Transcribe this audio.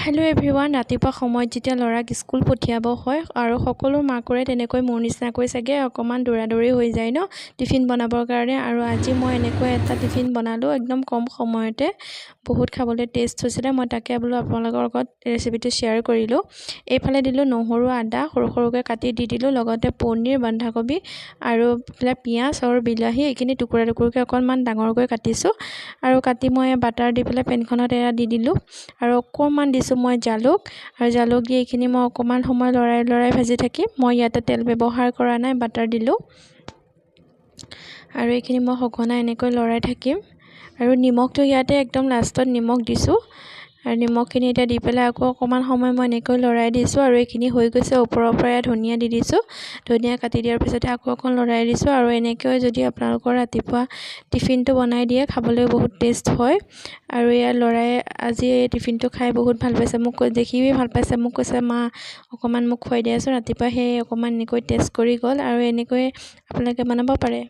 Hello' everyone. ৰাতিপুৱা সময়ত যেতিয়া ল'ৰাক স্কুল পঠিয়াব হয় আৰু সকলো মাকৰে তেনেকৈ মোৰ নিচিনাকৈ চাগে অকণমান দৌৰা-দৌৰি হৈ যায় ন টিফিন বনাবৰ কাৰণে। আৰু আজি মই এনেকৈ এটা টিফিন বনালোঁ একদম কম সময়তে, বহুত খাবলৈ টেষ্ট হৈছিলে। মই তাকে বোলো আপোনালোকৰ লগত ৰেচিপিটো শ্বেয়াৰ কৰিলোঁ। এইফালে দিলোঁ নহৰু আদা সৰু সৰুকৈ কাটি দি দিলোঁ, লগতে পনীৰ, বন্ধাকবি আৰু পিঁয়াজ আৰু বিলাহী এইখিনি টুকুৰা টুকুৰকৈ অকণমান ডাঙৰকৈ কাটিছোঁ। আৰু কাটি মই বাটাৰ দি পেলাই পেনখনত এয়া দি দিলোঁ আৰু অকণমান দিছোঁ মই জালুক। আৰু জালুক দি এইখিনি মই অকণমান সময় লৰাই ভাজি থাকিম। মই ইয়াতে তেল ব্যৱহাৰ কৰা নাই, বাটাৰ দিলোঁ। আৰু এইখিনি মই সঘনাই এনেকৈ লৰাই থাকিম। আৰু নিমখটো ইয়াতে একদম লাষ্টত নিমখ দিছোঁ। আৰু নিমখখিনি এতিয়া দি পেলাই আকৌ অকণমান সময় মই এনেকৈ লৰাই দিছোঁ। আৰু এইখিনি হৈ গৈছে, ওপৰৰ পৰা ধনিয়া দি দিছোঁ। ধনিয়া কাটি দিয়াৰ পিছতে আকৌ অকণ লৰাই দিছোঁ। আৰু এনেকৈ যদি আপোনালোকৰ ৰাতিপুৱা টিফিনটো বনাই দিয়ে, খাবলৈ বহুত টেষ্ট হয়। আৰু ইয়াৰ ল'ৰাই আজি এই টিফিনটো খাই বহুত ভাল পাইছে, মোক দেখিয়ে ভাল পাইছে। মোক কৈছে, মা অকণমান মোক খুৱাই দিয়াচোন। ৰাতিপুৱা সেই অকণমান এনেকৈ টেষ্ট কৰি গ'ল। আৰু এনেকৈ আপোনালোকে বনাব পাৰে।